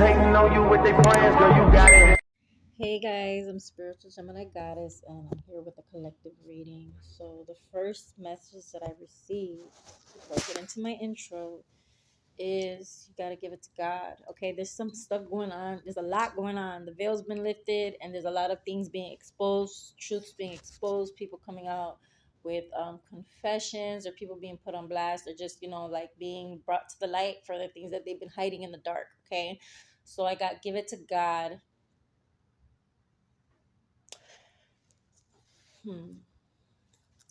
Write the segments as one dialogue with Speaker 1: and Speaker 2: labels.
Speaker 1: hating on you with their friends, girl, you got it.
Speaker 2: Hey guys, I'm Spiritual Gemini Goddess and I'm here with a collective reading. So, the first message that I received before I get into my intro is you got to give it to God. Okay, there's some stuff going on, there's a lot going on. The veil's been lifted and there's a lot of things being exposed, truths being exposed, people coming out with confessions or people being put on blast or just, like being brought to the light for the things that they've been hiding in the dark. Okay, so I got give it to God. Hmm.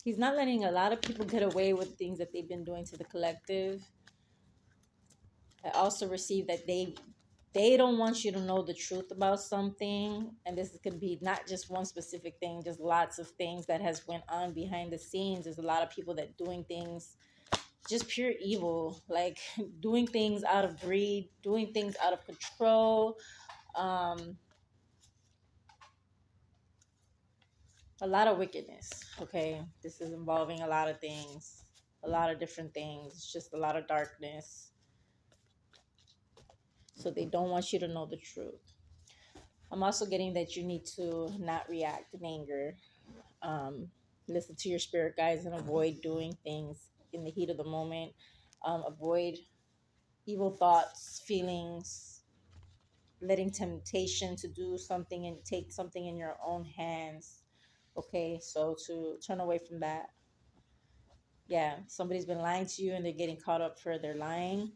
Speaker 2: He's not letting a lot of people get away with things that they've been doing to the collective. I also received that they don't want you to know the truth about something, and this could be not just one specific thing, just lots of things that has went on behind the scenes. There's a lot of people that doing things just pure evil, like doing things out of greed, doing things out of control. um a lot of wickedness. Okay, this is involving a lot of things, a lot of different things. It's just a lot of darkness. So they don't want you to know the truth. I'm also getting that you need to not react in anger. Um, Listen to your spirit guides and avoid doing things in the heat of the moment. Avoid evil thoughts, feelings, letting temptation to do something and take something in your own hands. Okay, so to turn away from that. Yeah, somebody's been lying to you and they're getting caught up for their lying.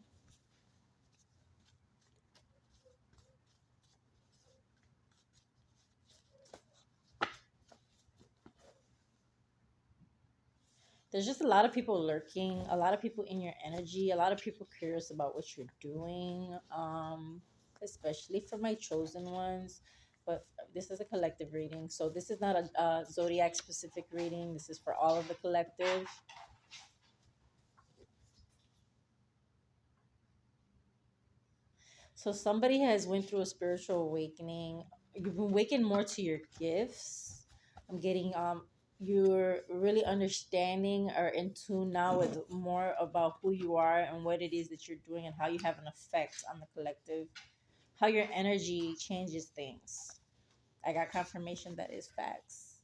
Speaker 2: There's just a lot of people lurking, a lot of people in your energy, a lot of people curious about what you're doing, especially for my chosen ones. But this is a collective reading, so this is not a zodiac specific reading. This is for all of the collective. So somebody has went through a spiritual awakening. You've been awakened more to your gifts. I'm getting you're really understanding or in tune now with more about who you are and what it is that you're doing and how you have an effect on the collective, how your energy changes things. I got confirmation that is facts.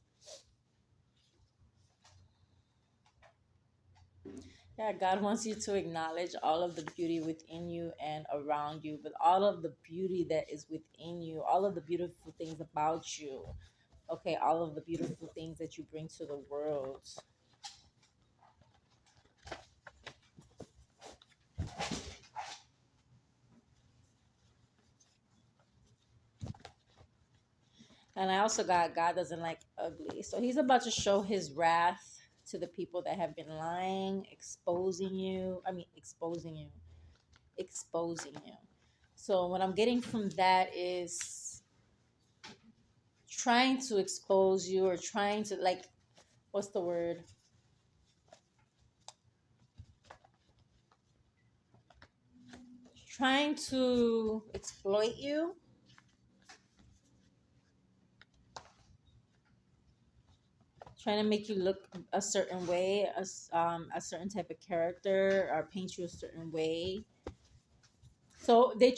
Speaker 2: Yeah, God wants you to acknowledge all of the beauty within you and around you, but all of the beauty that is within you, all of the beautiful things about you. Okay, all of the beautiful things that you bring to the world. And I also got God doesn't like ugly. So he's about to show his wrath to the people that have been lying, exposing you. I mean, exposing you. Exposing you. So what I'm getting from that is trying to expose you or trying to like what's the word? Trying to exploit you, trying to make you look a certain way, a certain type of character, or paint you a certain way. So they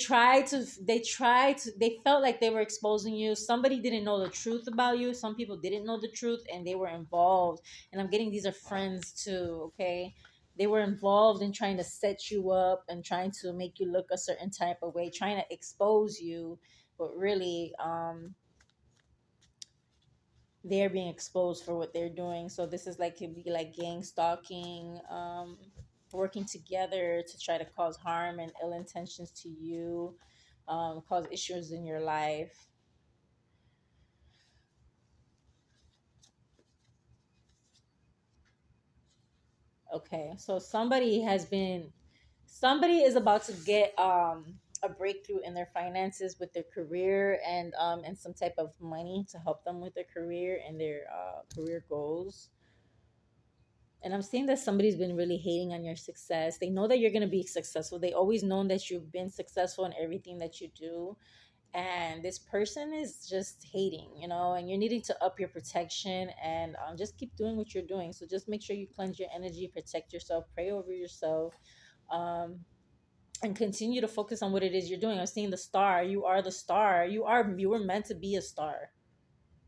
Speaker 2: felt like they were exposing you. Somebody didn't know the truth about you. Some people didn't know the truth and they were involved. And I'm getting these are friends too, okay? They were involved in trying to set you up and trying to make you look a certain type of way, trying to expose you, but really they're being exposed for what they're doing. So this is like could be like gang stalking, working together to try to cause harm and ill intentions to you, cause issues in your life. Okay, so somebody is about to get a breakthrough in their finances with their career and some type of money to help them with their career and their career goals. And I'm seeing that somebody's been really hating on your success. They know that you're going to be successful. They always known that you've been successful in everything that you do. And this person is just hating, and you're needing to up your protection and just keep doing what you're doing. So just make sure you cleanse your energy, protect yourself, pray over yourself. Um, and continue to focus on what it is you're doing. I'm seeing the star. You are the star. You were meant to be a star.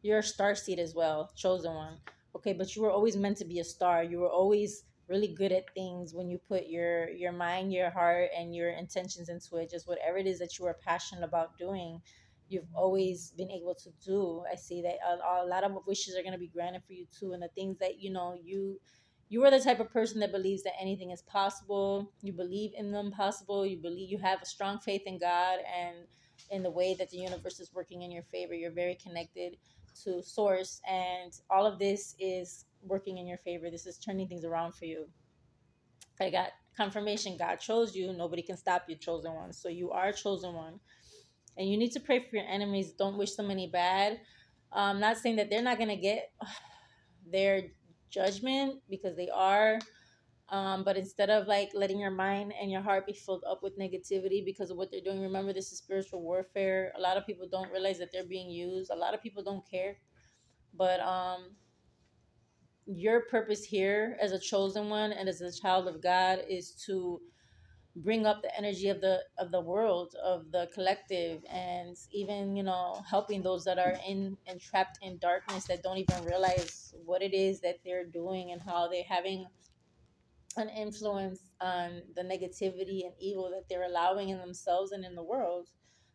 Speaker 2: You're a star seed as well, chosen one. Okay, but you were always meant to be a star. You were always really good at things when you put your mind, your heart, and your intentions into it. Just whatever it is that you are passionate about doing, you've always been able to do. I see that a lot of wishes are going to be granted for you too, and the things that you are the type of person that believes that anything is possible. You believe in them possible. You believe, you have a strong faith in God and in the way that the universe is working in your favor. You're very connected to source, and all of this is working in your favor. This is turning things around for you. I got confirmation. God chose you. Nobody can stop you, chosen one. So you are a chosen one, and you need to pray for your enemies. Don't wish them any bad. Not saying that they're not going to get their judgment, because they are. But instead of like letting your mind and your heart be filled up with negativity because of what they're doing, remember, this is spiritual warfare. A lot of people don't realize that they're being used. A lot of people don't care. But your purpose here as a chosen one and as a child of God is to bring up the energy of the world, of the collective, and even, helping those that are in and trapped in darkness, that don't even realize what it is that they're doing and how they're having an influence on the negativity and evil that they're allowing in themselves and in the world.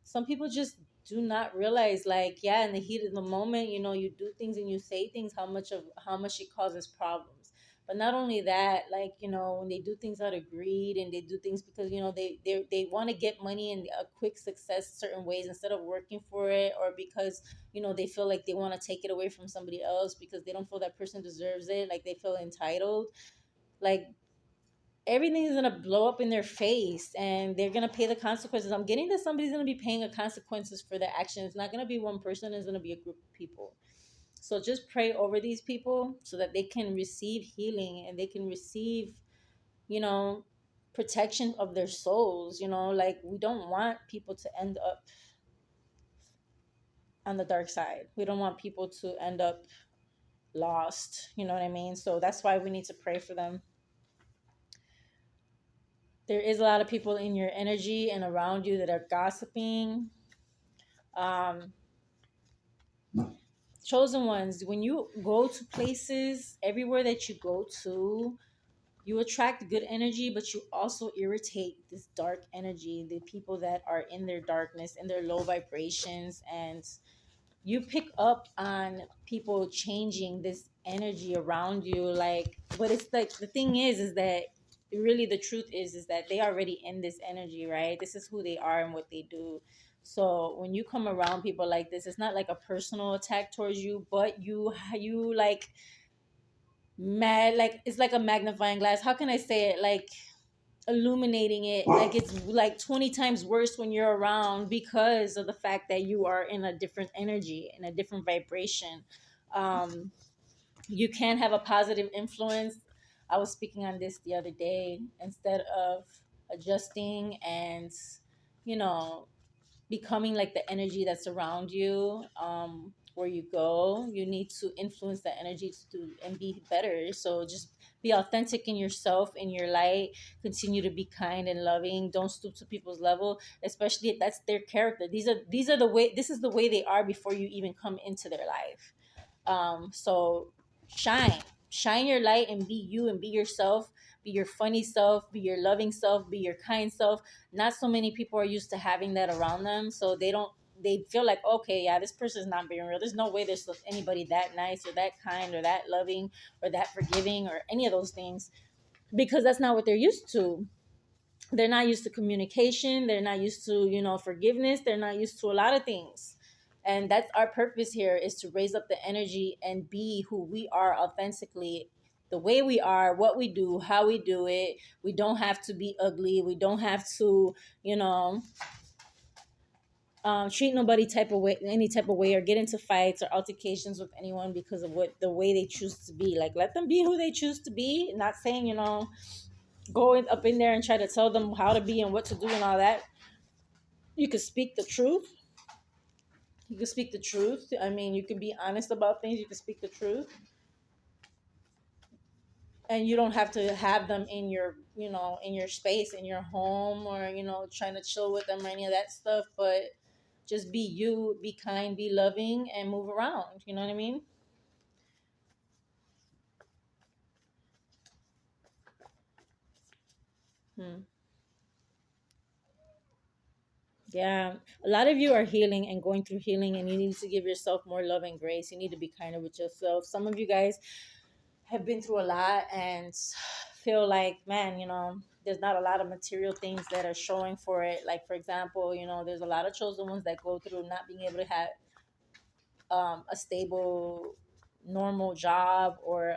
Speaker 2: Some people just do not realize, like, yeah, in the heat of the moment, you do things and you say things, how much it causes problems. But not only that, like, when they do things out of greed, and they do things because they want to get money and a quick success certain ways instead of working for it, or because they feel like they want to take it away from somebody else because they don't feel that person deserves it, like they feel entitled. Like, everything is gonna blow up in their face, and they're gonna pay the consequences. I'm getting that somebody's gonna be paying the consequences for their actions. It's not gonna be one person, it's gonna be a group of people. So just pray over these people so that they can receive healing, and they can receive, you know, protection of their souls. Like, we don't want people to end up on the dark side. We don't want people to end up lost. You know what I mean? So that's why we need to pray for them. There is a lot of people in your energy and around you that are gossiping. um Chosen ones, when you go to places, everywhere that you go to, you attract good energy, but you also irritate this dark energy, the people that are in their darkness, in their low vibrations. And you pick up on people changing this energy around you. Like, but it's like, the thing is that really the truth is that they already in this energy, right? This is who they are and what they do. So when you come around people like this, it's not like a personal attack towards you, but you like mad, like it's like a magnifying glass. How can I say it? Like, illuminating it, like it's like 20 times worse when you're around, because of the fact that you are in a different energy, in a different vibration. um you can have a positive influence. I was speaking on this the other day. Instead of adjusting and you know becoming like the energy that's around you, where you go, you need to influence that energy to do and be better. So just be authentic in yourself, in your light. Continue to be kind and loving. Don't stoop to people's level, especially if that's their character. These are the way, this is the way they are before you even come into their life. So shine your light and be you and be yourself. Be your funny self, be your loving self, be your kind self. Not so many people are used to having that around them, so they feel like, okay, yeah, this person's not being real. There's no way there's anybody that nice or that kind or that loving or that forgiving or any of those things, because that's not what they're used to. They're not used to communication. They're not used to, forgiveness. They're not used to a lot of things. And that's our purpose here, is to raise up the energy and be who we are authentically, the way we are, what we do, how we do it. We don't have to be ugly. We don't have to, you know, treat nobody type of way, any type of way, or get into fights or altercations with anyone because of what the way they choose to be. Like, let them be who they choose to be. Not saying, go up in there and try to tell them how to be and what to do and all that. You can speak the truth. You can speak the truth. I mean, you can be honest about things. You can speak the truth. and you don't have to have them in your, in your space, in your home, or trying to chill with them or any of that stuff. But just be you, be kind, be loving, and move around. You know what I mean? Hmm. Yeah, a lot of you are healing and going through healing, and you need to give yourself more love and grace. You need to be kinder with yourself. Some of you guys have been through a lot and feel like, man, there's not a lot of material things that are showing for it. Like, for example, there's a lot of chosen ones that go through not being able to have a stable, normal job, or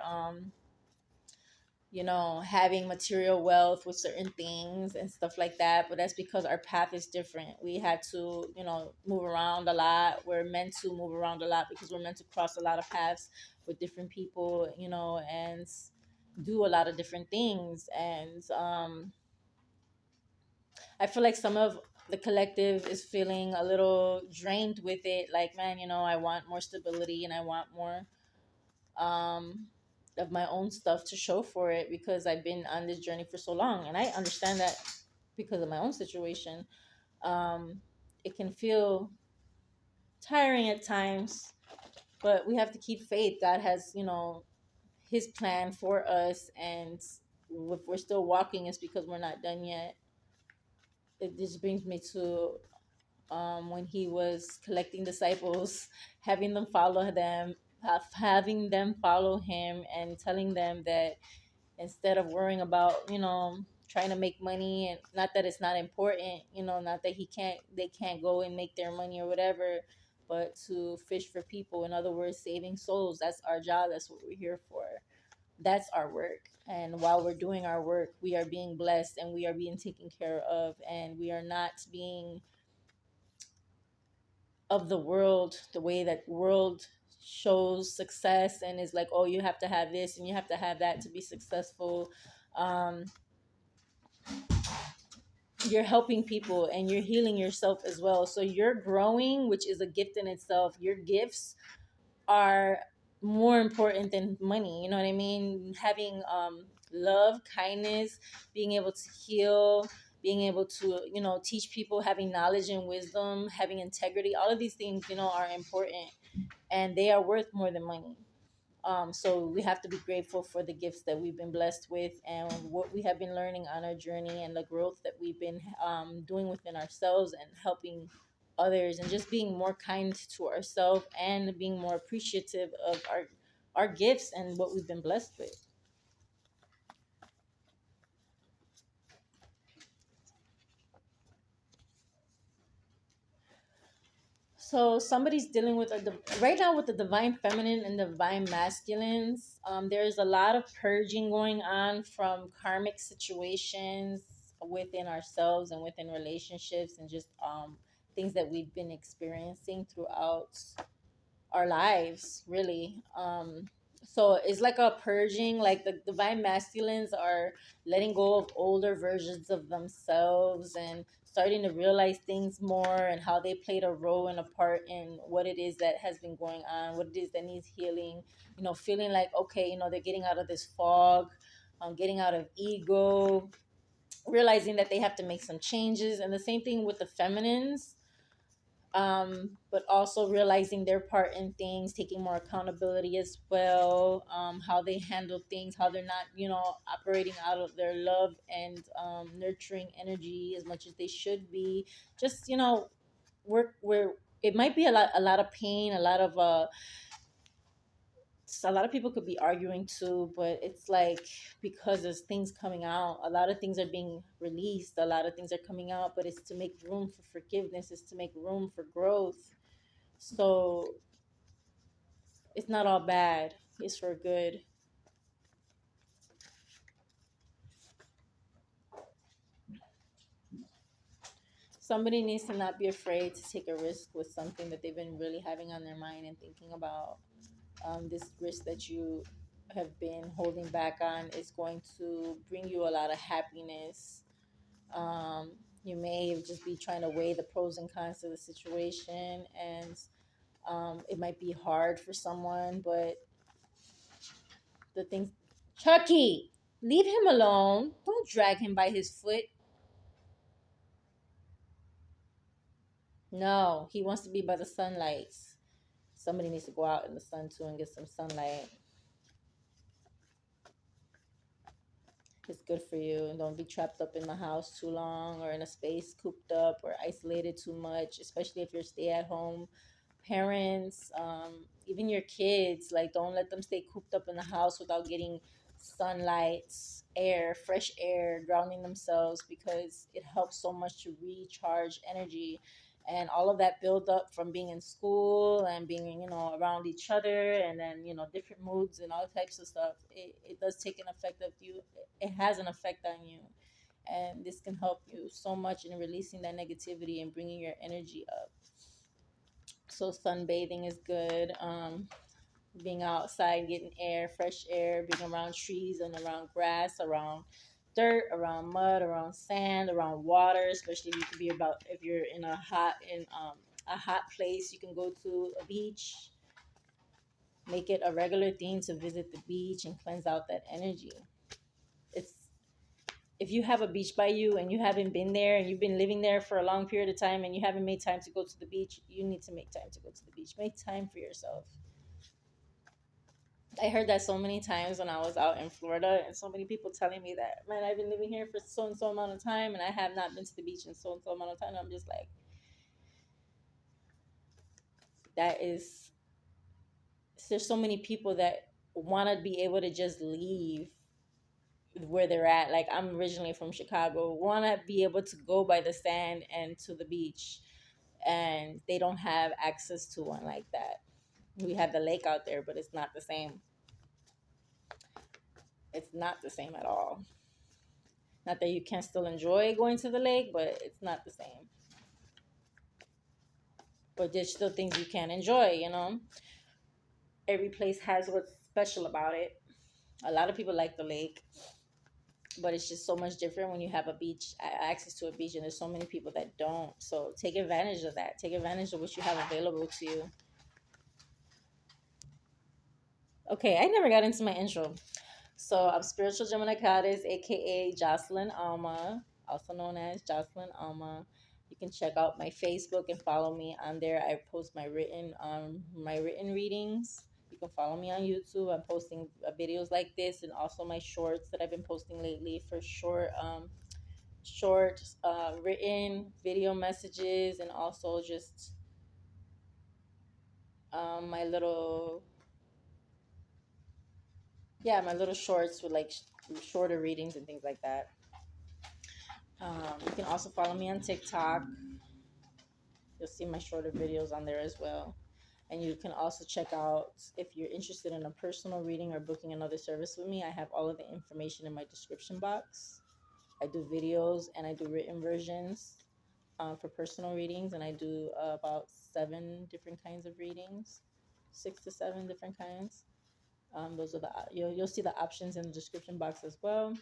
Speaker 2: having material wealth with certain things and stuff like that. But that's because our path is different. We had to, move around a lot. We're meant to move around a lot because we're meant to cross a lot of paths with different people, and do a lot of different things. And I feel like some of the collective is feeling a little drained with it. Like, man, I want more stability and I want more um, of my own stuff to show for it, because I've been on this journey for so long. And I understand that because of my own situation. Um, it can feel tiring at times, but we have to keep faith. God has, his plan for us. And if we're still walking, it's because we're not done yet. It just brings me to when he was collecting disciples, having them follow them, having them follow him, and telling them that instead of worrying about, trying to make money, and not that it's not important, not that they can't go and make their money or whatever, but to fish for people. In other words, saving souls. That's our job. That's what we're here for. That's our work. And while we're doing our work, we are being blessed and we are being taken care of, and we are not being of the world, the way that world shows success and is like, oh, you have to have this and you have to have that to be successful. um, you're helping people and you're healing yourself as well, so you're growing, which is a gift in itself. Your gifts are more important than money. You know what I mean? Having love, kindness, being able to heal, being able to, teach people, having knowledge and wisdom, having integrity, all of these things, are important, and they are worth more than money. So we have to be grateful for the gifts that we've been blessed with, and what we have been learning on our journey, and the growth that we've been doing within ourselves and helping others, and just being more kind to ourselves and being more appreciative of our gifts and what we've been blessed with. So somebody's dealing with right now with the divine feminine and divine masculines. There's a lot of purging going on from karmic situations within ourselves and within relationships, and just things that we've been experiencing throughout our lives, really. So it's like a purging. Like, the divine masculines are letting go of older versions of themselves and starting to realize things more, and how they played a role and a part in what it is that has been going on, what it is that needs healing. Feeling like, okay, they're getting out of this fog, getting out of ego, realizing that they have to make some changes. And the same thing with the feminines, but also realizing their part in things, taking more accountability as well, how they handle things, how they're not, operating out of their love and nurturing energy as much as they should be. Just, we're it might be a lot of pain, a lot of people could be arguing too, but it's like, because there's things coming out, a lot of things are being released, a lot of things are coming out, but it's to make room for forgiveness, it's to make room for growth. So it's not all bad, it's for good. Somebody needs to not be afraid to take a risk with something that they've been really having on their mind and thinking about. This risk that you have been holding back on is going to bring you a lot of happiness. You may just be trying to weigh the pros and cons of the situation, and it might be hard for someone, but the things Chucky, leave him alone. Don't drag him by his foot. No, he wants to be by the sunlight. Somebody needs to go out in the sun too and get some sunlight. It's good for you. And don't be trapped up in the house too long or in a space cooped up or isolated too much, especially if you're stay at home parents, even your kids. Like, don't let them stay cooped up in the house without getting sunlight, air, fresh air, grounding themselves, because it helps so much to recharge energy. And all of that build up from being in school and being, around each other, and then, different moods and all types of stuff. It does take an effect of you. It has an effect on you. And this can help you so much in releasing that negativity and bringing your energy up. So sunbathing is good. Being outside, getting air, fresh air, being around trees and around grass, around dirt, around mud, around sand, around water. Especially if you can be about if you're in a hot place, you can go to a beach. Make it a regular thing to visit the beach and cleanse out that energy. It's If you have a beach by you and you haven't been there and you've been living there for a long period of time and you haven't made time to go to the beach, you need to make time to go to the beach. Make time for yourself. I heard that so many times when I was out in Florida, and so many people telling me that, man, I've been living here for so and so amount of time and I have not been to the beach in so and so amount of time. And I'm just like, that is, there's so many people that want to be able to just leave where they're at. Like, I'm originally from Chicago, want to be able to go by the sand and to the beach, and they don't have access to one like that. We have the lake out there, but it's not the same. It's not the same at all. Not that you can still enjoy going to the lake, but it's not the same. But there's still things you can enjoy. Every place has what's special about it. A lot of people like the lake, but it's just so much different when you have a beach, access to a beach, and there's so many people that don't. So take advantage of that. Take advantage of what you have available to you. Okay, I never got into my intro. So I'm Spiritual Gemini Goddess, aka Jocelyn Alma, also known as Jocelyn Alma. You can check out my Facebook and follow me on there. I post my written readings. You can follow me on YouTube. I'm posting videos like this, and also my shorts that I've been posting lately for short written video messages, and also just my little my little shorts with like shorter readings and things like that. You can also follow me on TikTok. You'll see my shorter videos on there as well. And you can also check out, if you're interested in a personal reading or booking another service with me, I have all of the information in my description box. I do videos and I do written versions for personal readings, and I do about 7 different kinds of readings, 6 to 7 different kinds. Those are you'll see the options in the description box as well.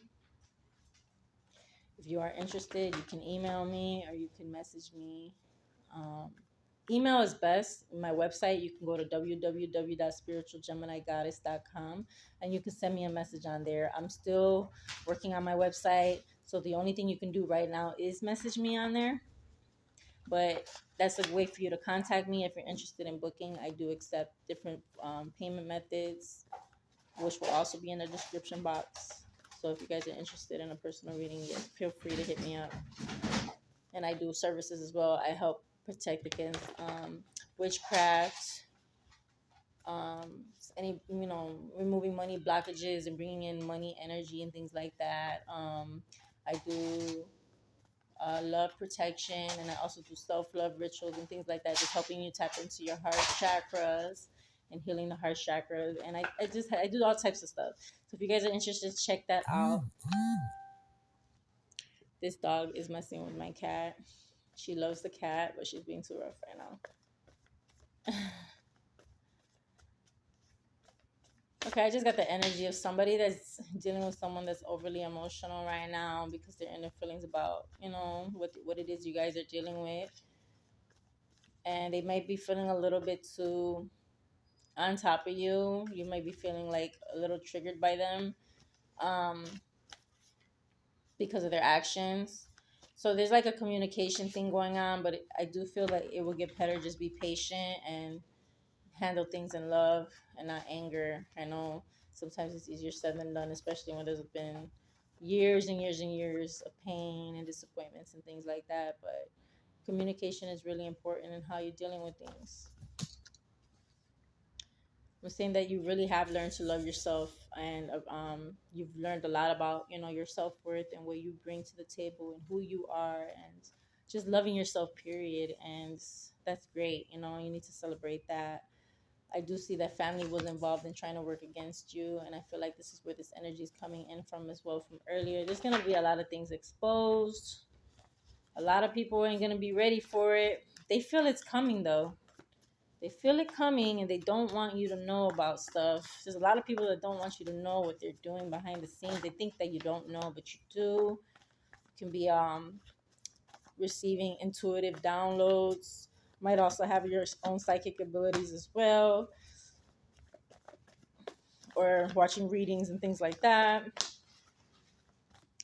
Speaker 2: If you are interested, you can email me or you can message me. Email is best. My website, you can go to www.spiritualgeminigoddess.com and you can send me a message on there. I'm still working on my website, so the only thing you can do right now is message me on there. But that's a way for you to contact me if you're interested in booking. I do accept different payment methods, which will also be in the description box. So if you guys are interested in a personal reading, yes, feel free to hit me up. And I do services as well. I help protect against witchcraft, any removing money blockages and bringing in money energy and things like that. I do love protection, and I also do self-love rituals and things like that, just helping you tap into your heart chakras and healing the heart chakras. And I do all types of stuff. So if you guys are interested, check that out. This dog is messing with my cat. She loves the cat, but she's being too rough right now. Okay, I just got the energy of somebody that's dealing with someone that's overly emotional right now because they're in their feelings about, what it is you guys are dealing with. And they might be feeling a little bit too on top of you. You might be feeling like a little triggered by them. um, because of their actions. So there's like a communication thing going on, but I do feel like it will get better. Just be patient and handle things in love and not anger. I know sometimes it's easier said than done, especially when there's been years and years and years of pain and disappointments and things like that. But communication is really important in how you're dealing with things. I'm saying that you really have learned to love yourself, and you've learned a lot about your self worth and what you bring to the table and who you are, and just loving yourself. Period, and that's great. You need to celebrate that. I do see that family was involved in trying to work against you, and I feel like this is where this energy is coming in from as well from earlier. There's gonna be a lot of things exposed. A lot of people ain't gonna be ready for it. They feel it's coming though. They feel it coming and they don't want you to know about stuff. There's a lot of people that don't want you to know what they're doing behind the scenes. They think that you don't know, but you do. You can be receiving intuitive downloads. Might also have your own psychic abilities as well, or watching readings and things like that.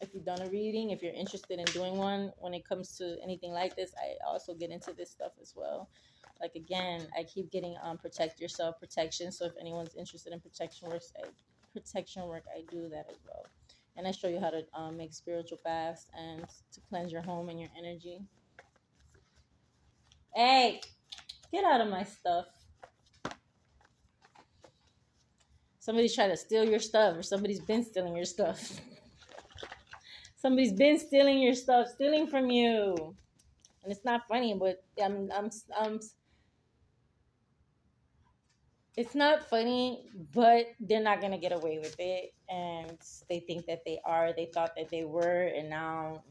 Speaker 2: If you've done a reading, if you're interested in doing one, when it comes to anything like this, I also get into this stuff as well. Like again, I keep getting protect yourself protection. So if anyone's interested in protection work, I do that as well. And I show you how to make spiritual baths and to cleanse your home and your energy. Hey, get out of my stuff. Somebody's trying to steal your stuff, or somebody's been stealing your stuff. Somebody's been stealing your stuff, stealing from you. And it's not funny, but it's not funny, but they're not gonna get away with it, and they think that they are. They thought that they were, and now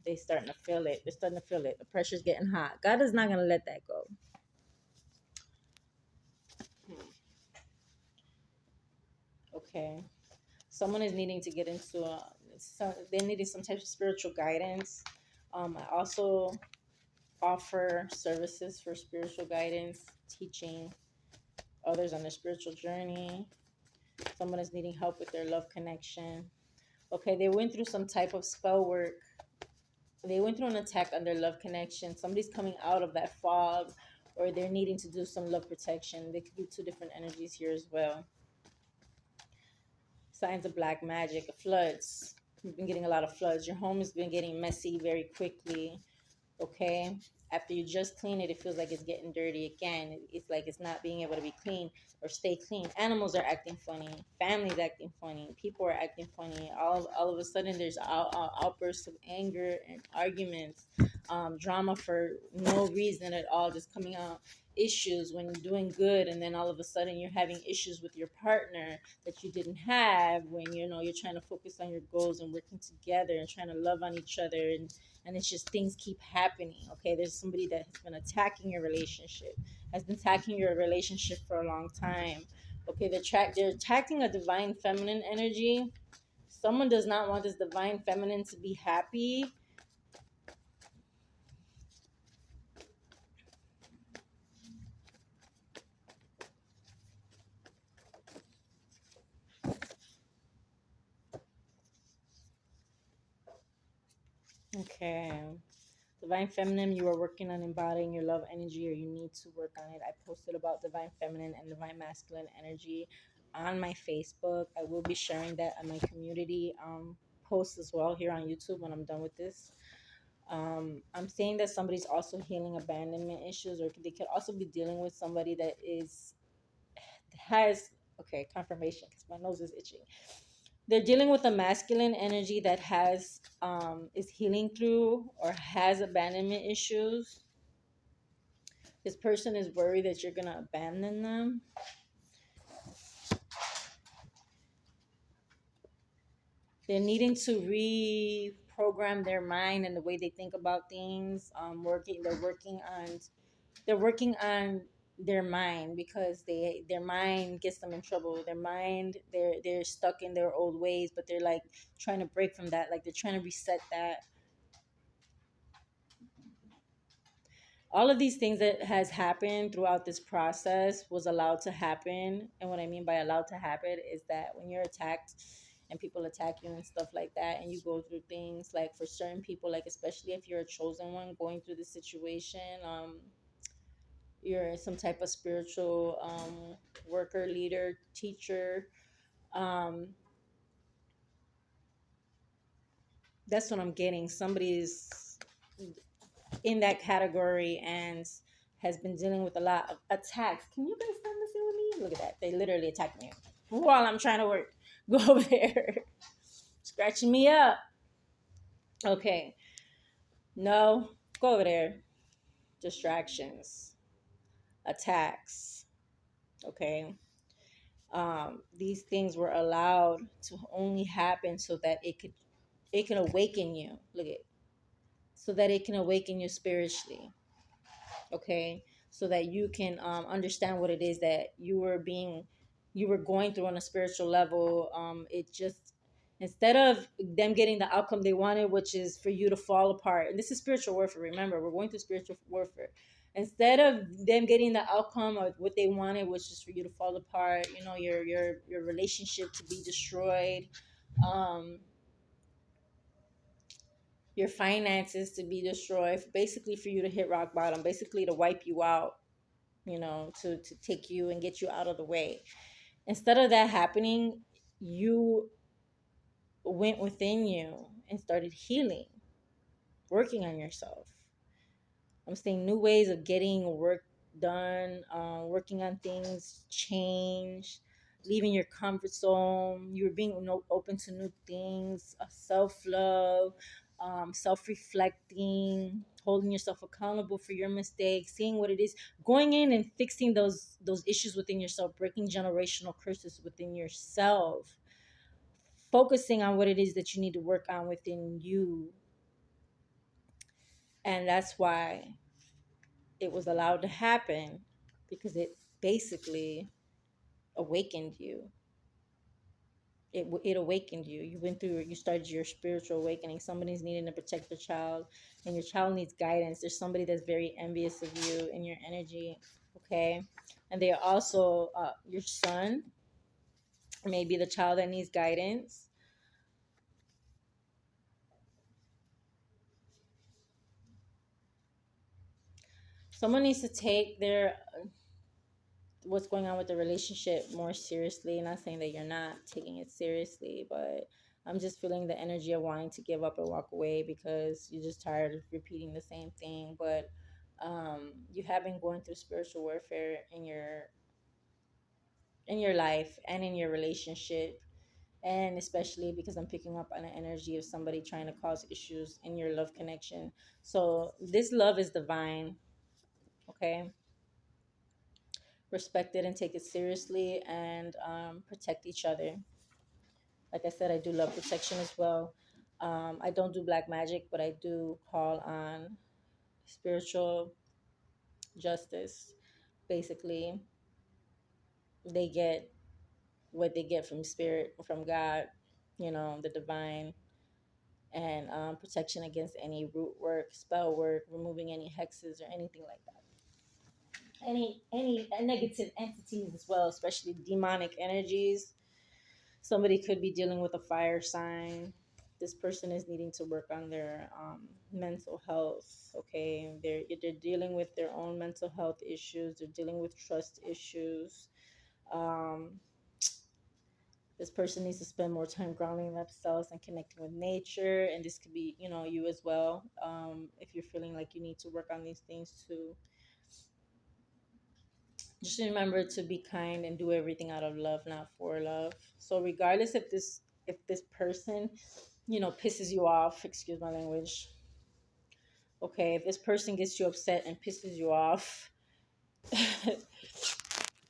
Speaker 2: they starting to feel it. They're starting to feel it. The pressure's getting hot. God is not gonna let that go. Okay, someone is needing to get into they're needing some type of spiritual guidance. I also offer services for spiritual guidance, teaching others on their spiritual journey. Someone is needing help with their love connection. Okay, they went through some type of spell work. They went through an attack on their love connection. Somebody's coming out of that fog, or they're needing to do some love protection. They could be two different energies here as well. Signs of black magic, floods. You've been getting a lot of floods. Your home has been getting messy very quickly. Okay, after you just clean it, it feels like it's getting dirty again. It's like it's not being able to be clean or stay clean. Animals are acting funny, families acting funny, people are acting funny. All of a sudden there's outbursts of anger and arguments, drama for no reason at all, just coming out. Issues when you're doing good, and then all of a sudden you're having issues with your partner that you didn't have when you're trying to focus on your goals and working together and trying to love on each other, and it's just things keep happening. Okay, there's somebody that has been attacking your relationship, has been attacking your relationship for a long time. Okay, they're attacking a divine feminine energy. Someone does not want this divine feminine to be happy. Okay, divine feminine, you are working on embodying your love energy, or you need to work on it. I posted about divine feminine and divine masculine energy on my Facebook. I will be sharing that on my community post as well here on YouTube when I'm done with this. I'm saying that somebody's also healing abandonment issues, or they could also be dealing with somebody that has okay, confirmation because my nose is itching. They're dealing with a masculine energy that has is healing through or has abandonment issues. This person is worried that you're gonna abandon them. They're needing to reprogram their mind and the way they think about things. They're working on their mind, because their mind gets them in trouble. Their mind, they're stuck in their old ways, but they're like trying to break from that. Like they're trying to reset that. All of these things that has happened throughout this process was allowed to happen. And what I mean by allowed to happen is that when you're attacked and people attack you and stuff like that, and you go through things, like for certain people, like especially if you're a chosen one going through the situation, you're some type of spiritual worker, leader, teacher, um that's what I'm getting. Somebody's in that category and has been dealing with a lot of attacks. Can you guys stop messing with me? Look at that. They literally attacked me while I'm trying to work. Go over there. Scratching me up. Okay. No. Go over there. Distractions. Attacks. Okay. These things were allowed to only happen so that it can awaken you. Look at, so that it can awaken you spiritually. Okay, so that you can understand what it is that you were going through on a spiritual level. It just, instead of them getting the outcome they wanted, which is for you to fall apart, and this is spiritual warfare, remember, we're going through spiritual warfare. Instead of them getting the outcome of what they wanted, which is for you to fall apart, you know, your relationship to be destroyed, um your finances to be destroyed, basically for you to hit rock bottom, basically to wipe you out, you know, to take you and get you out of the way. Instead of that happening, you went within you and started healing, working on yourself. I'm saying new ways of getting work done, working on things, change, leaving your comfort zone. You were being open to new things, self love, self reflecting, holding yourself accountable for your mistakes, seeing what it is, going in and fixing those issues within yourself, breaking generational curses within yourself, focusing on what it is that you need to work on within you. And that's why it was allowed to happen, because it basically awakened you. It awakened you. You went through, you started your spiritual awakening. Somebody's needing to protect their child, and your child needs guidance. There's somebody that's very envious of you and your energy, okay? And they are also your son, maybe the child that needs guidance. Someone needs to take their what's going on with the relationship more seriously. Not saying that you're not taking it seriously, but I'm just feeling the energy of wanting to give up and walk away because you're just tired of repeating the same thing. But you have been going through spiritual warfare in your life and in your relationship, and especially because I'm picking up on an energy of somebody trying to cause issues in your love connection. So this love is divine, okay? Respect it and take it seriously, and protect each other. Like I said, I do love protection as well. I don't do black magic, but I do call on spiritual justice. Basically, they get what they get from spirit, from God, you know, the divine, and protection against any root work, spell work, removing any hexes or anything like that. Any negative entities as well, especially demonic energies. Somebody could be dealing with a fire sign. This person is needing to work on their mental health. Okay, they're dealing with their own mental health issues. They're dealing with trust issues. Um, this person needs to spend more time grounding themselves and connecting with nature. And this could be, you know, you as well. If you're feeling like you need to work on these things too, just remember to be kind and do everything out of love, not for love. So regardless if this person, you know, pisses you off, excuse my language, okay, if this person gets you upset and pisses you off,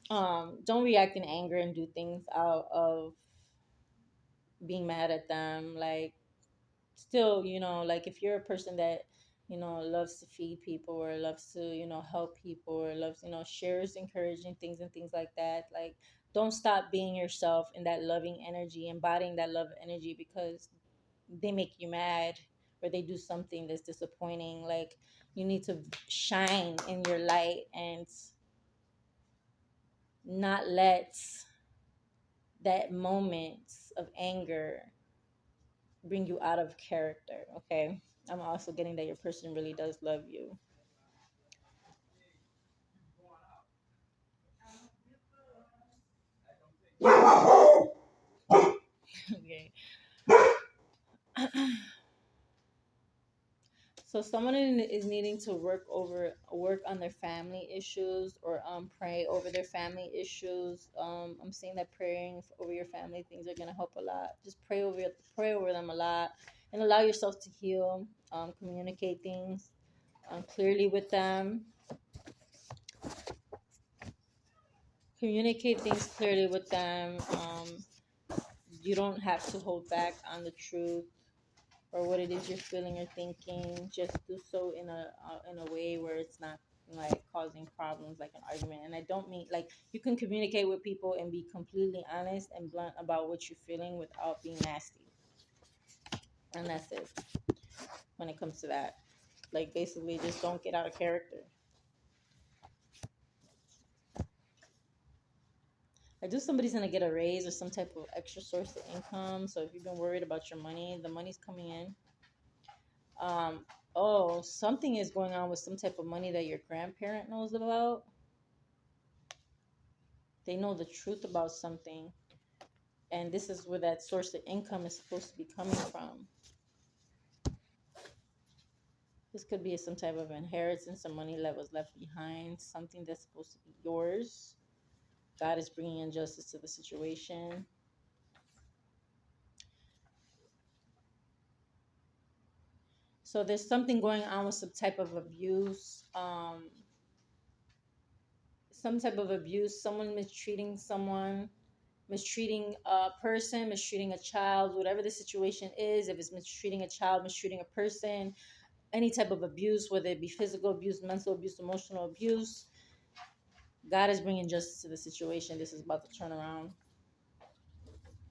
Speaker 2: don't react in anger and do things out of being mad at them. Like, still, you know, like if you're a person that, you know, loves to feed people or loves to, you know, help people or loves, you know, shares encouraging things and things like that, like, don't stop being yourself in that loving energy, embodying that love energy, because they make you mad or they do something that's disappointing. Like, you need to shine in your light and not let that moments of anger bring you out of character. Okay, I'm also getting that your person really does love you. Okay. So someone is needing to work on their family issues, or pray over their family issues. I'm saying that praying over your family things are gonna help a lot. Just pray over them a lot, and allow yourself to heal. Communicate things clearly with them. Communicate things clearly with them. You don't have to hold back on the truth or what it is you're feeling or thinking. Just do so in a way where it's not like causing problems, like an argument. And I don't mean like, you can communicate with people and be completely honest and blunt about what you're feeling without being nasty. And that's it when it comes to that. Like, basically, just don't get out of character. I do somebody's gonna get a raise or some type of extra source of income. So if you've been worried about your money, the money's coming in. Um, oh, something is going on with some type of money that your grandparent knows about. They know the truth about something, and this is where that source of income is supposed to be coming from. This could be some type of inheritance, some money that was left behind, something that's supposed to be yours. God is bringing injustice to the situation. So there's something going on with some type of abuse. Some type of abuse, someone mistreating someone, mistreating a person, mistreating a child, whatever the situation is. If it's mistreating a child, mistreating a person, any type of abuse, whether it be physical abuse, mental abuse, emotional abuse, God is bringing justice to the situation. This is about to turn around.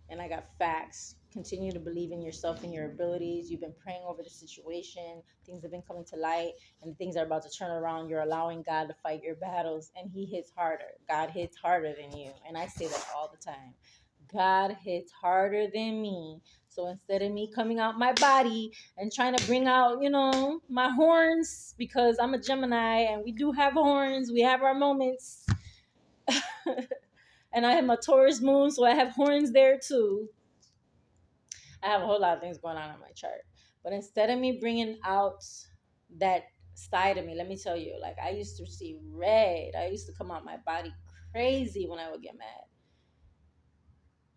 Speaker 2: And I got facts. Continue to believe in yourself and your abilities. You've been praying over the situation. Things have been coming to light, and things are about to turn around. You're allowing God to fight your battles, and He hits harder. God hits harder than you. And I say that all the time. God hits harder than me. So instead of me coming out my body and trying to bring out, my horns, because I'm a Gemini and we do have horns, we have our moments. And I have my Taurus moon, so I have horns there too. I have a whole lot of things going on my chart. But instead of me bringing out that side of me, let me tell you, like, I used to see red. I used to come out my body crazy when I would get mad.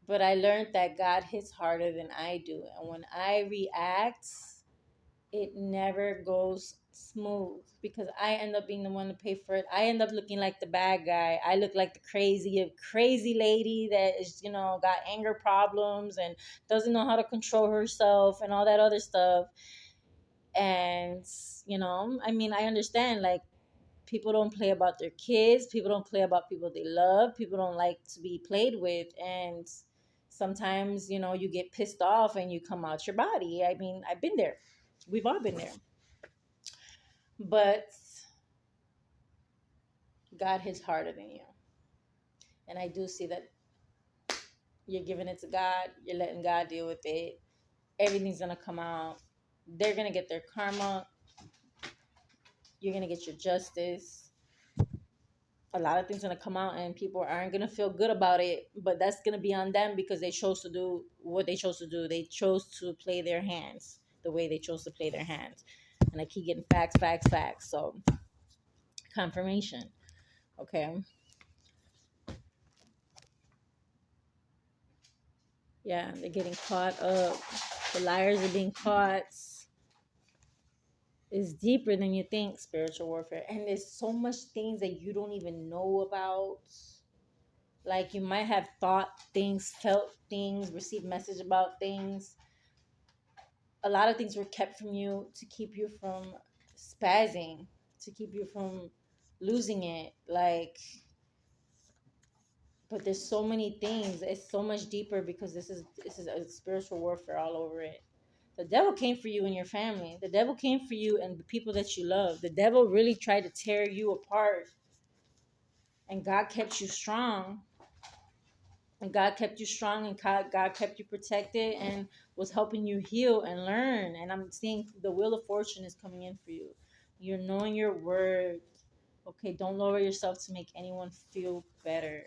Speaker 2: But I learned that God hits harder than I do. And when I react, it never goes smooth, because I end up being the one to pay for it. I end up looking like the bad guy. I look like the crazy lady that is, got anger problems and doesn't know how to control herself and all that other stuff. And, I mean, I understand, like, people don't play about their kids. People don't play about people they love. People don't like to be played with. And sometimes, you get pissed off and you come out your body. I mean, I've been there. We've all been there. But God hits harder than you. And I do see that you're giving it to God. You're letting God deal with it. Everything's going to come out. They're going to get their karma. You're going to get your justice. A lot of things going to come out and people aren't going to feel good about it. But that's going to be on them, because they chose to do what they chose to do. They chose to play their hands the way they chose to play their hands. And I keep getting facts. So, confirmation. Okay. Yeah, they're getting caught up. The liars are being caught. It's deeper than you think, spiritual warfare. And there's so much things that you don't even know about. Like, you might have thought things, felt things, received message about things. A lot of things were kept from you to keep you from spazzing, to keep you from losing it. Like, but there's so many things. It's so much deeper, because this is a spiritual warfare all over it. The devil came for you and your family. The devil came for you and the people that you love. The devil really tried to tear you apart. And God kept you strong. And God kept you strong, and God kept you protected and was helping you heal and learn. And I'm seeing the wheel of fortune is coming in for you. You're knowing your word. Okay, don't lower yourself to make anyone feel better.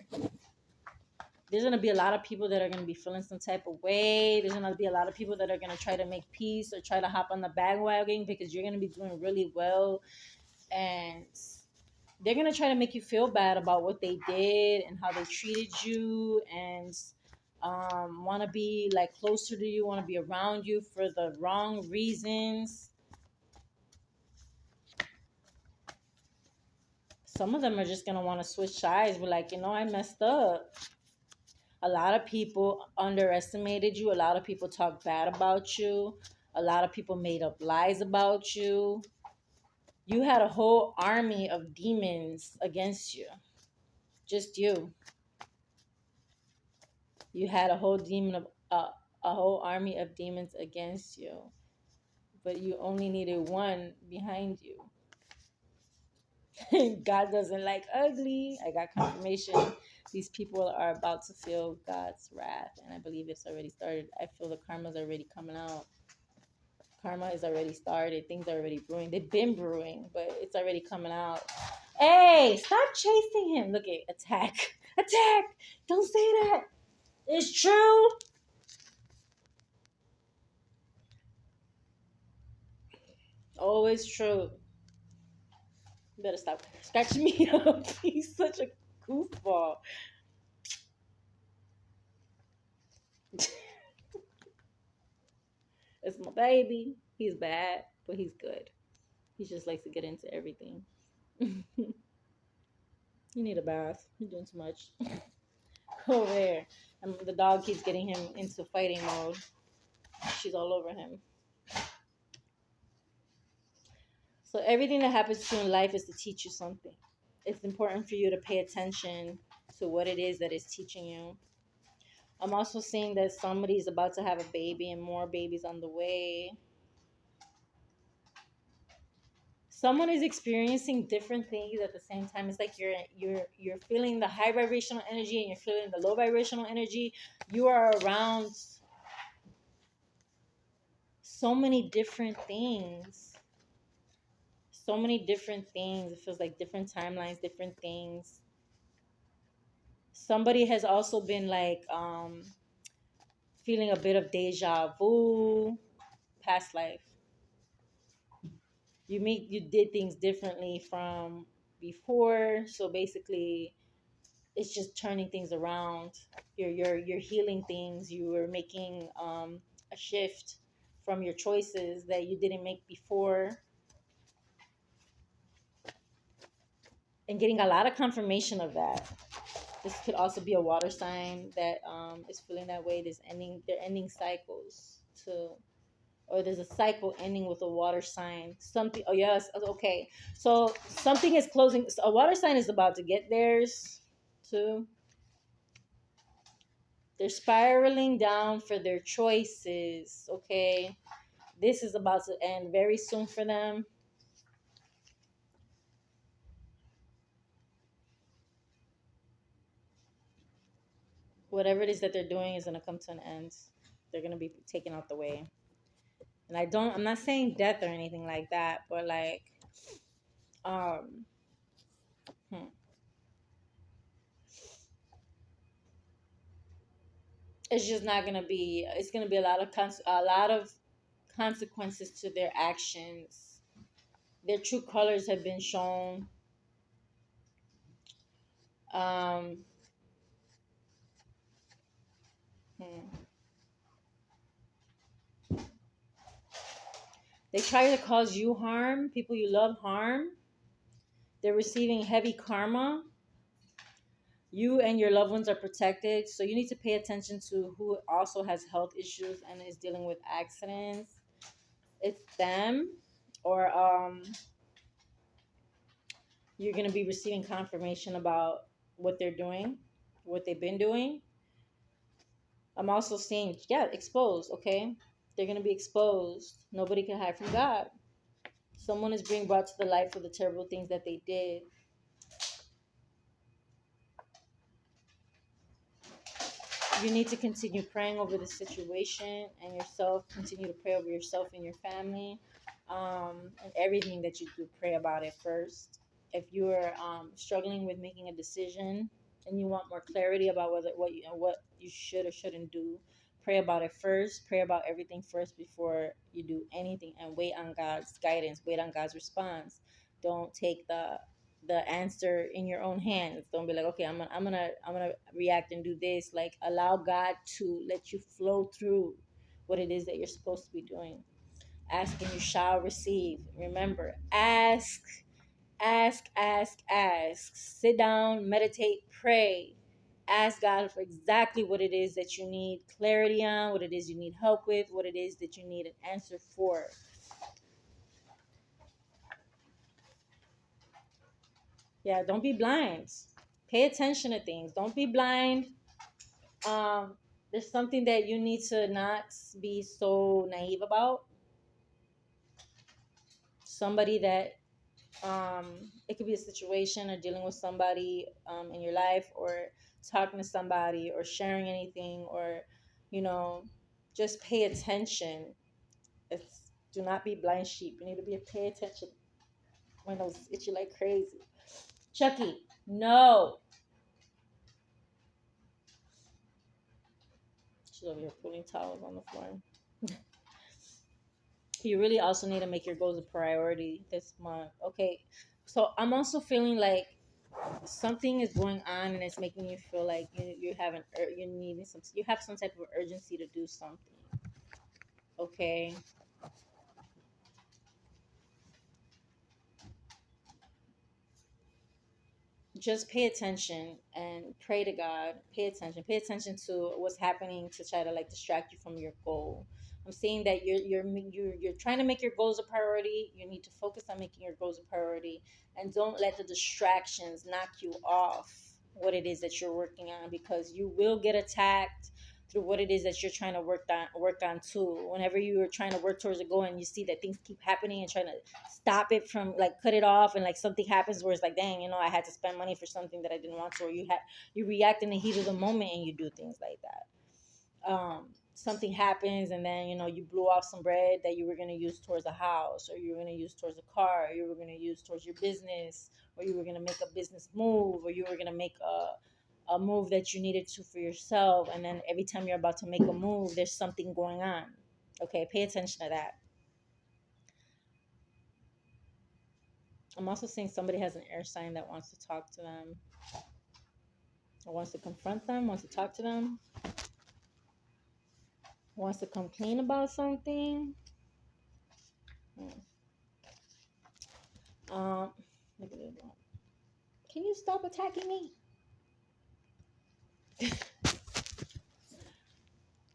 Speaker 2: There's going to be a lot of people that are going to be feeling some type of way. There's going to be a lot of people that are going to try to make peace or try to hop on the bandwagon because you're going to be doing really well. And they're going to try to make you feel bad about what they did and how they treated you, and want to be like closer to you, want to be around you for the wrong reasons. Some of them are just going to want to switch sides. But like, I messed up. A lot of people underestimated you. A lot of people talked bad about you. A lot of people made up lies about you. You had a whole army of demons against you. Just you. You had a whole army of demons against you, but you only needed one behind you. God doesn't like ugly. I got confirmation. These people are about to feel God's wrath, and I believe it's already started. I feel the karma's already coming out. Karma is already started. Things are already brewing. They've been brewing, but it's already coming out. Hey, stop chasing him. Look at attack. Attack. Don't say that. It's true. Always true. You better stop scratching me up. He's such a goofball. It's my baby. He's bad, but he's good. He just likes to get into everything. You need a bath. You're doing too much. Go there. And the dog keeps getting him into fighting mode. She's all over him. So everything that happens to you in life is to teach you something. It's important for you to pay attention to what it is that is teaching you. I'm also seeing that somebody's about to have a baby and more babies on the way. Someone is experiencing different things at the same time. It's like you're feeling the high vibrational energy and you're feeling the low vibrational energy. You are around so many different things. So many different things. It feels like different timelines, different things. Somebody has also been like feeling a bit of deja vu, past life. You did things differently from before, so basically it's just turning things around. You're healing things. You were making a shift from your choices that you didn't make before, and getting a lot of confirmation of that. This could also be a water sign that is feeling that way. They're ending cycles too, or there's a cycle ending with a water sign. Something. Oh yes. Okay. So something is closing. A water sign is about to get theirs too. They're spiraling down for their choices. Okay. This is about to end very soon for them. Whatever it is that they're doing is going to come to an end. They're going to be taken out the way. And I'm not saying death or anything like that, but like, um, hmm. It's just not going to be, it's going to be a lot of consequences to their actions. Their true colors have been shown. Um, hmm. They try to cause you harm, people you love harm. They're receiving heavy karma. You and your loved ones are protected, so you need to pay attention to who also has health issues and is dealing with accidents. It's them, or you're going to be receiving confirmation about what they're doing, what they've been doing. I'm also seeing, yeah, exposed, okay? They're going to be exposed. Nobody can hide from God. Someone is being brought to the light for the terrible things that they did. You need to continue praying over the situation and yourself. Continue to pray over yourself and your family, and everything that you do. Pray about it first. If you are struggling with making a decision and you want more clarity about what you should or shouldn't do, pray about it first. Pray about everything first before you do anything, and wait on God's guidance. Wait on God's response. Don't take the answer in your own hands. Don't be like, okay, I'm gonna react and do this. Like, allow God to let you flow through what it is that you're supposed to be doing. Ask and you shall receive. Remember, ask. Sit down, meditate, pray. Ask God for exactly what it is that you need clarity on, what it is you need help with, what it is that you need an answer for. Yeah, don't be blind. Pay attention to things. Don't be blind. There's something that you need to not be so naive about. Somebody that it could be a situation or dealing with somebody in your life, or talking to somebody, or sharing anything, or you know, just pay attention. Do not be blind sheep. You need to be pay attention. When those itchy like crazy. Chucky, no. She's over here pulling towels on the floor. You really also need to make your goals a priority this month. Okay, so I'm also feeling like something is going on and it's making you feel like you have some type of urgency to do something. Okay, just pay attention and pray to God. Pay attention to what's happening to try to like distract you from your goal. I'm saying that you're trying to make your goals a priority. You need to focus on making your goals a priority, and don't let the distractions knock you off what it is that you're working on, because you will get attacked through what it is that you're trying to work on too. Whenever you are trying to work towards a goal and you see that things keep happening and trying to stop it from, like, cut it off, and like something happens where it's like, dang, I had to spend money for something that I didn't want to, or you react in the heat of the moment and you do things like that. Something happens, and then you blew off some bread that you were going to use towards a house, or you were going to use towards a car, or you were going to use towards your business, or you were going to make a business move, or you were going to make a move that you needed to for yourself, and then every time you're about to make a move, there's something going on. Okay, pay attention to that. I'm also seeing somebody has an air sign that wants to talk to them, or wants to confront them, wants to talk to them, wants to come clean about something. Um, Look at this one. Can you stop attacking me?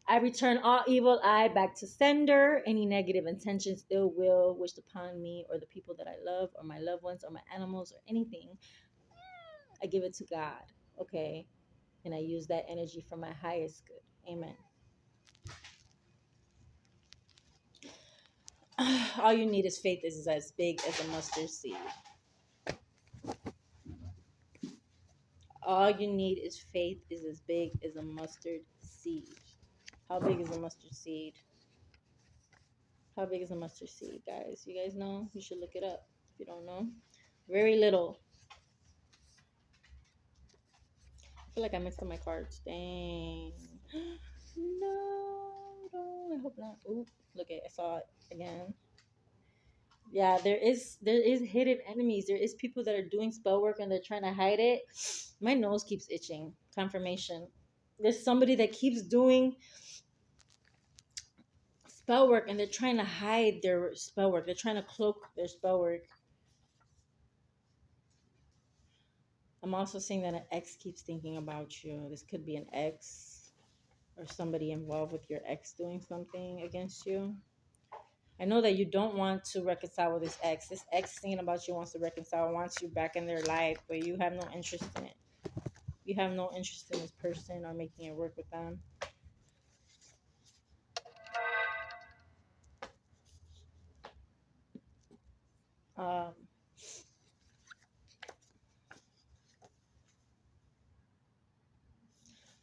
Speaker 2: I return all evil eye back to sender. Any negative intentions, ill will wished upon me or the people that I love, or my loved ones, or my animals, or anything, I give it to God. Okay, and I use that energy for my highest good. Amen. All you need is faith is as big as a mustard seed. All you need is faith is as big as a mustard seed. How big is a mustard seed? How big is a mustard seed, guys? You guys know? You should look it up if you don't know. Very little. I feel like I mixed up my cards. Dang. No, I hope not. Ooh, look at, I saw it again. Yeah, there is hidden enemies. There is people that are doing spell work and they're trying to hide it. My nose keeps itching. Confirmation. There's somebody that keeps doing spell work and they're trying to hide their spell work. They're trying to cloak their spell work. I'm also seeing that an ex keeps thinking about you. This could be an ex or somebody involved with your ex doing something against you. I know that you don't want to reconcile with this ex. This ex thinking about you, wants to reconcile, wants you back in their life, but you have no interest in it. You have no interest in this person or making it work with them. Um,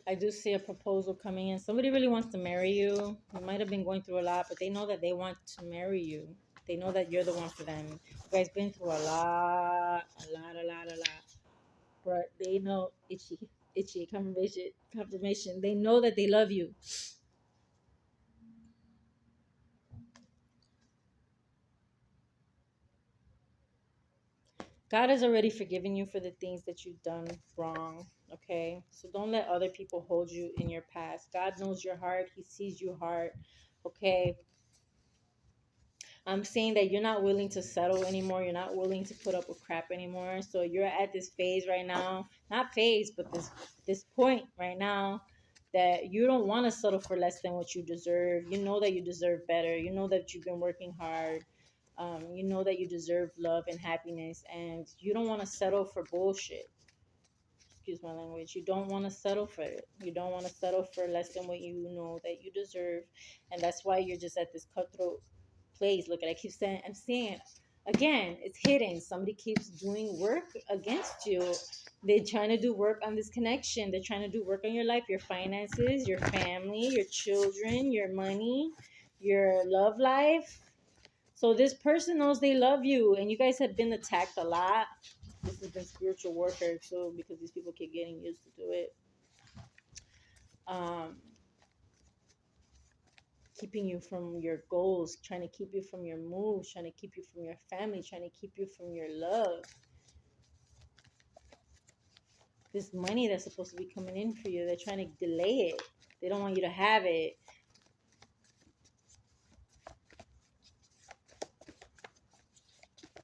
Speaker 2: I do see a proposal coming in. Somebody really wants to marry you. You might have been going through a lot, but they know that they want to marry you. They know that you're the one for them. You guys been through a lot, a lot. But they know itchy confirmation. They know that they love you. God has already forgiven you for the things that you've done wrong. Okay, so don't let other people hold you in your past. God knows your heart. He sees your heart. Okay, I'm saying that you're not willing to settle anymore. You're not willing to put up with crap anymore. So you're at this phase right now, not phase, but this point right now that you don't want to settle for less than what you deserve. You know that you deserve better. You know that you've been working hard. You know that you deserve love and happiness, and you don't want to settle for bullshit. Excuse my language. You don't want to settle for it. You don't want to settle for less than what you know that you deserve, and that's why you're just at this cutthroat place. Look, I keep saying, I'm saying, again, it's hidden. Somebody keeps doing work against you. They're trying to do work on this connection. They're trying to do work on your life, your finances, your family, your children, your money, your love life. So this person knows they love you, and you guys have been attacked a lot. This has been spiritual warfare too, because these people keep getting used to do it. Um, Keeping you from your goals, trying to keep you from your moves, trying to keep you from your family, trying to keep you from your love. This money that's supposed to be coming in for you, they're trying to delay it. They don't want you to have it.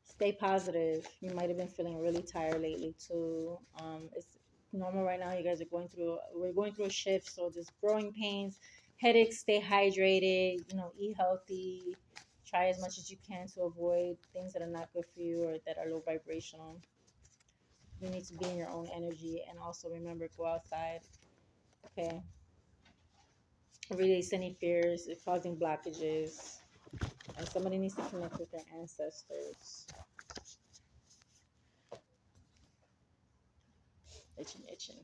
Speaker 2: Stay positive. You might have been feeling really tired lately too. It's normal right now. You guys are we're going through a shift, so there's growing pains, headaches. Stay hydrated. You know, eat healthy. Try as much as you can to avoid things that are not good for you or that are low vibrational. You need to be in your own energy, and also remember, go outside. Okay. Release any fears causing blockages, and somebody needs to connect with their ancestors. Itching, itching.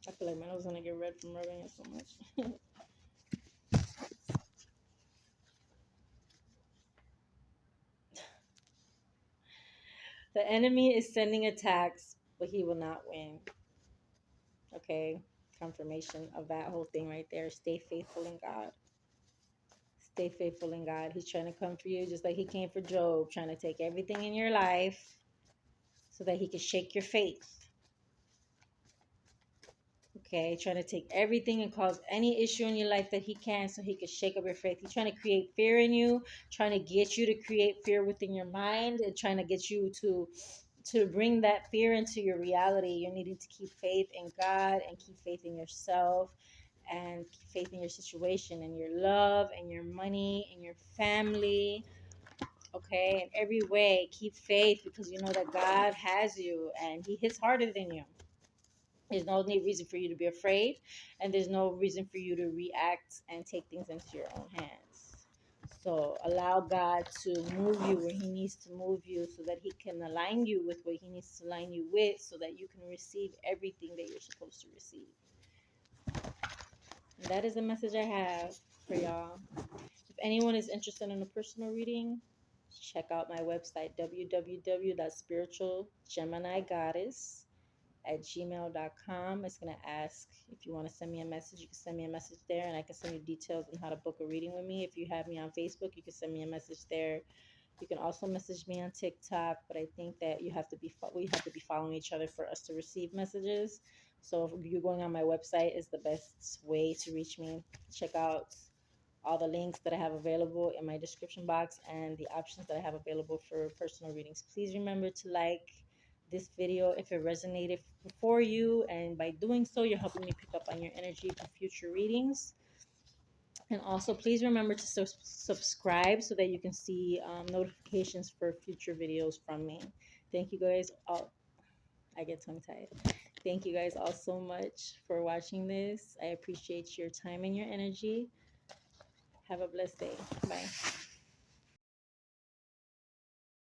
Speaker 2: I feel like my nose is gonna get red from rubbing it so much. The enemy is sending attacks, but he will not win. Okay, confirmation of that whole thing right there. Stay faithful in God. Stay faithful in God. He's trying to come for you just like he came for Job, trying to take everything in your life so that he can shake your faith. Okay, trying to take everything and cause any issue in your life that he can so he can shake up your faith. He's trying to create fear in you, trying to get you to create fear within your mind, and trying to get you to bring that fear into your reality. You're needing to keep faith in God and keep faith in yourself and keep faith in your situation and your love and your money and your family. Okay, in every way, keep faith because you know that God has you and he hits harder than you. There's no reason for you to be afraid, and there's no reason for you to react and take things into your own hands. So allow God to move you where he needs to move you so that he can align you with what he needs to align you with so that you can receive everything that you're supposed to receive. And that is the message I have for y'all. If anyone is interested in a personal reading, check out my website, www.spiritualgeminigoddess@gmail.com. It's going to ask if you want to send me a message. You can send me a message there, and I can send you details on how to book a reading with me. If you have me on Facebook, you can send me a message there. You can also message me on TikTok, but I think that we have to be following each other for us to receive messages. So if you're going on my website is the best way to reach me. Check out all the links that I have available in my description box and the options that I have available for personal readings. Please remember to like this video if it resonated for you, and by doing so, you're helping me pick up on your energy for future readings. And also, please remember to subscribe so that you can see notifications for future videos from me. Thank you guys all. I get tongue-tied. Thank you guys all so much for watching this. I appreciate your time and your energy. Have a blessed day. Bye.